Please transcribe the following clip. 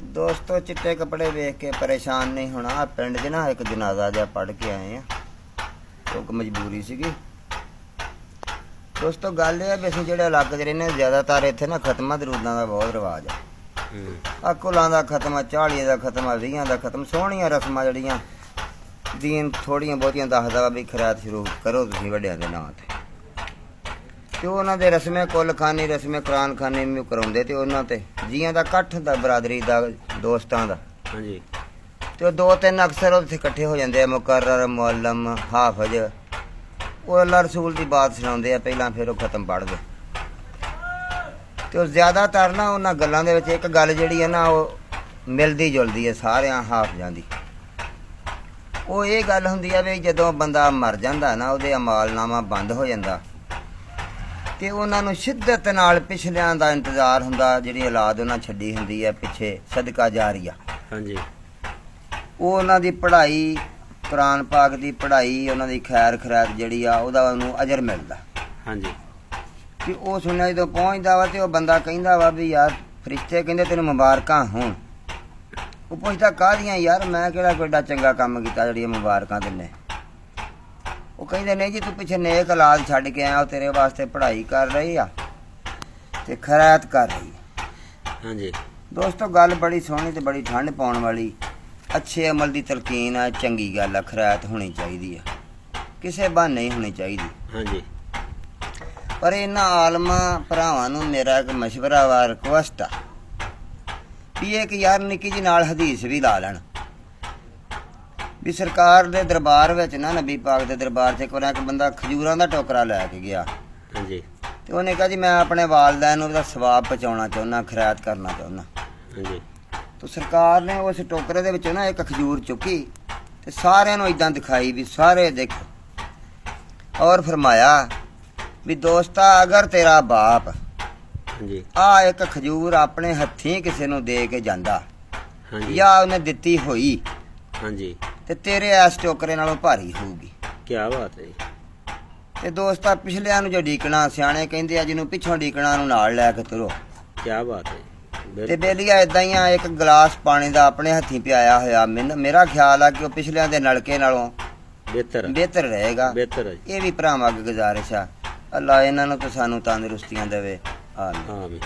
ਦੋਸਤੋ ਚਿੱਟੇ ਕੱਪੜੇ ਵੇਖ ਕੇ ਪਰੇਸ਼ਾਨ ਨਹੀਂ ਹੋਣਾ। ਪਿੰਡ 'ਚ ਨਾ ਇੱਕ ਜਨਾਜ਼ਾ ਜਿਹਾ ਪੜ੍ਹ ਕੇ ਆਏ ਆ, ਕਿਉਂਕਿ ਮਜਬੂਰੀ ਸੀਗੀ। ਦੋਸਤੋ ਗੱਲ ਇਹ ਆ ਵੀ ਅਸੀਂ ਜਿਹੜੇ ਇਲਾਕੇ 'ਚ ਰਹਿੰਦੇ ਜ਼ਿਆਦਾਤਰ ਇੱਥੇ ਨਾ ਖਤਮਾਂ ਦਰੂਦਾਂ ਦਾ ਬਹੁਤ ਰਿਵਾਜ ਆ। ਕੁਲਾਂ ਦਾ ਖਤਮ, 40 ਦਾ ਖਤਮ, 20 ਦਾ ਖਤਮ। ਸੋਹਣੀਆਂ ਰਸਮਾਂ ਜਿਹੜੀਆਂ ਦੀਨ ਥੋੜ੍ਹੀਆਂ ਬਹੁਤੀਆਂ ਦੱਸਦਾ ਵਾ ਵੀ ਖੈਰਾਤ ਸ਼ੁਰੂ ਕਰੋ ਤੁਸੀਂ ਵੱਡਿਆਂ ਦੇ ਨਾਂ 'ਤੇ ਉਹਨਾਂ ਦੇ ਰਸਮੇ ਕੁੱਲ ਖਾਨੀ, ਰਸਮੇ ਕੁਰਾਨ ਖਾਨੀ ਵੀ ਕਰਾਉਂਦੇ। ਅਤੇ ਉਹਨਾਂ 'ਤੇ ਜੀਆਂ ਦਾ ਇਕੱਠ ਦਾ, ਬਰਾਦਰੀ ਦਾ, ਦੋਸਤਾਂ ਦਾ। ਹਾਂਜੀ। ਅਤੇ ਉਹ 2-3 ਅਕਸਰ ਉੱਥੇ ਇਕੱਠੇ ਹੋ ਜਾਂਦੇ ਆ, ਮੁਕਰਰ, ਮੁਅੱਲਮ, ਹਾਫਜ਼। ਉਹ ਅੱਲਾ ਰਸੂਲ ਦੀ ਬਾਤ ਸੁਣਾਉਂਦੇ ਆ ਪਹਿਲਾਂ, ਫਿਰ ਉਹ ਖਤਮ ਪੜ੍ਹਦੇ। ਅਤੇ ਉਹ ਜ਼ਿਆਦਾਤਰ ਨਾ ਉਹਨਾਂ ਗੱਲਾਂ ਦੇ ਵਿੱਚ ਇੱਕ ਗੱਲ ਜਿਹੜੀ ਹੈ ਨਾ, ਉਹ ਮਿਲਦੀ ਜੁਲਦੀ ਹੈ ਸਾਰਿਆਂ ਹਾਫਜ਼ਾਂ ਦੀ। ਉਹ ਇਹ ਗੱਲ ਹੁੰਦੀ ਆ ਵੀ ਜਦੋਂ ਬੰਦਾ ਮਰ ਜਾਂਦਾ ਨਾ, ਉਹਦੇ ਅਮਾਲਨਾਮਾ ਬੰਦ ਹੋ ਜਾਂਦਾ ਅਤੇ ਉਹਨਾਂ ਨੂੰ ਸ਼ਿੱਦਤ ਨਾਲ ਪਿਛਲਿਆਂ ਦਾ ਇੰਤਜ਼ਾਰ ਹੁੰਦਾ, ਜਿਹੜੀ ਔਲਾਦ ਉਹਨਾਂ ਛੱਡੀ ਹੁੰਦੀ ਹੈ ਪਿੱਛੇ, ਸਦਕਾ ਜਾਰੀਆ। ਹਾਂਜੀ। ਉਹ ਉਹਨਾਂ ਦੀ ਪੜ੍ਹਾਈ, ਕੁਰਾਨ ਪਾਕ ਦੀ ਪੜ੍ਹਾਈ, ਉਹਨਾਂ ਦੀ ਖੈਰ ਖੈਰਾਤ ਜਿਹੜੀ ਆ, ਉਹਦਾ ਉਹਨੂੰ ਅਜਰ ਮਿਲਦਾ। ਹਾਂਜੀ। ਕਿ ਉਹ ਸੁਣਿਆ ਜਦੋਂ ਪਹੁੰਚਦਾ ਵਾ, ਅਤੇ ਉਹ ਬੰਦਾ ਕਹਿੰਦਾ ਵਾ ਵੀ ਯਾਰ ਫਰਿਸ਼ਤੇ ਕਹਿੰਦੇ ਤੈਨੂੰ ਮੁਬਾਰਕਾਂ ਹੋਣ। ਉਹ ਪੁੱਛਦਾ ਕਾਹਦੀਆਂ ਯਾਰ, ਮੈਂ ਕਿਹੜਾ ਕੋਈ ਏਡਾ ਚੰਗਾ ਕੰਮ ਕੀਤਾ ਜਿਹੜੀਆਂ ਮੁਬਾਰਕਾਂ ਦਿੰਦੇ। ਉਹ ਕਹਿੰਦੇ ਨਹੀਂ ਜੀ, ਤੂੰ ਪਿੱਛੇ ਨੇਕ ਔਲਾਦ ਛੱਡ ਕੇ ਆਇਆ, ਉਹ ਤੇਰੇ ਵਾਸਤੇ ਪੜ੍ਹਾਈ ਕਰ ਰਹੀ ਆ ਅਤੇ ਖੈਰਾਤ ਕਰ ਰਹੀ ਆ। ਹਾਂਜੀ। ਦੋਸਤੋ ਗੱਲ ਬੜੀ ਸੋਹਣੀ ਅਤੇ ਬੜੀ ਠੰਡ ਪਾਉਣ ਵਾਲੀ, ਅੱਛੇ ਅਮਲ ਦੀ ਤਲਕੀਨ ਆ, ਚੰਗੀ ਗੱਲ ਆ। ਖੈਰਾਤ ਹੋਣੀ ਚਾਹੀਦੀ ਆ, ਕਿਸੇ ਬਹਾਨੇ ਨਹੀਂ ਹੋਣੀ ਚਾਹੀਦੀ। ਹਾਂਜੀ। ਪਰ ਇਹਨਾਂ ਆਲਮਾਂ ਭਰਾਵਾਂ ਨੂੰ ਮੇਰਾ ਇੱਕ ਮਸ਼ਵਰਾ ਵਾ, ਰਿਕੁਐਸਟ ਆ ਵੀ ਇੱਕ ਯਾਰ ਨਿੱਕੀ ਜੀ ਨਾਲ ਹਦੀਸ ਵੀ ਲਾ ਲੈਣ ਵੀ ਸਰਕਾਰ ਦੇ ਦਰਬਾਰ ਵਿੱਚ ਨਾ, ਨਬੀ ਪਾਕ ਦੇ ਦਰਬਾਰ 'ਚ ਇੱਕ ਬੰਦਾ ਖਜੂਰਾਂ ਦਾ ਟੋਕਰਾ ਲੈ ਕੇ ਗਿਆ। ਹਾਂਜੀ। ਅਤੇ ਉਹਨੇ ਕਿਹਾ ਜੀ ਮੈਂ ਆਪਣੇ ਵਾਲਦੈਨ ਨੂੰ ਉਹਦਾ ਸਵਾਬ ਪਹੁੰਚਾਉਣਾ ਚਾਹੁੰਦਾ, ਖੈਰਾਤ ਕਰਨਾ ਚਾਹੁੰਦਾ। ਹਾਂਜੀ। ਤਾਂ ਸਰਕਾਰ ਨੇ ਉਸ ਟੋਕਰੇ ਦੇ ਵਿੱਚੋਂ ਨਾ ਇੱਕ ਖਜੂਰ ਚੁੱਕੀ ਅਤੇ ਸਾਰਿਆਂ ਨੂੰ ਇੱਦਾਂ ਦਿਖਾਈ ਵੀ ਸਾਰੇ ਦੇਖੋ, ਔਰ ਫਰਮਾਇਆ ਵੀ ਦੋਸਤਾ, ਅਗਰ ਤੇਰਾ ਬਾਪ ਹਾਂਜੀ। ਆ ਇੱਕ ਖਜੂਰ ਆਪਣੇ ਹੱਥੀਂ ਕਿਸੇ ਨੂੰ ਦੇ ਕੇ ਜਾਂਦਾ, ਹਾਂਜੀ। ਜਾਂ ਉਹਨੇ ਦਿੱਤੀ ਹੋਈ, ਹਾਂਜੀ। ਤੇ ਤੇਰੇ ਇਸ ਟੋਕਰੇ ਨਾਲੋਂ ਭਾਰੀ ਹੋਊਗੀ। ਕੀ ਬਾਤ ਹੈ। ਤੇ ਦੋਸਤਾ ਪਿਛਲਿਆਂ ਨੂੰ ਜੋ ਡੀਕਣਾ, ਸਿਆਣੇ ਕਹਿੰਦੇ ਆ ਜਿਹਨੂੰ ਪਿੱਛੋਂ ਡੀਕਣਾ ਨੂੰ ਨਾਲ ਲੈ ਕੇ ਤੁਰੋ। ਕੀ ਬਾਤ ਹੈ। ਤੇ ਬੇਲੀਆ ਇਦਾਂ ਹੀ ਆ, ਇੱਕ ਗਲਾਸ ਪਾਣੀ ਦਾ ਆਪਣੇ ਹੱਥੀਂ ਪਿਆਇਆ ਹੋਇਆ, ਮੇਰਾ ਖਿਆਲ ਆ ਕਿ ਉਹ ਪਿਛਲਿਆਂ ਦੇ ਨਲਕੇ ਨਾਲੋਂ ਬਿਹਤਰ ਰਹੇਗਾ। ਬਿਹਤਰ ਹੈ। ਇਹ ਵੀ ਭਰਾਵਾਂ ਅੱਗੇ ਗੁਜ਼ਾਰਿਸ਼ ਆ, ਅੱਲਾ ਇਹਨਾਂ ਨੂੰ ਤੇ ਸਾਨੂੰ ਤੰਦਰੁਸਤੀਆਂ ਦੇਵੇ। ਆਮੀਨ। ਆਮੀਨ।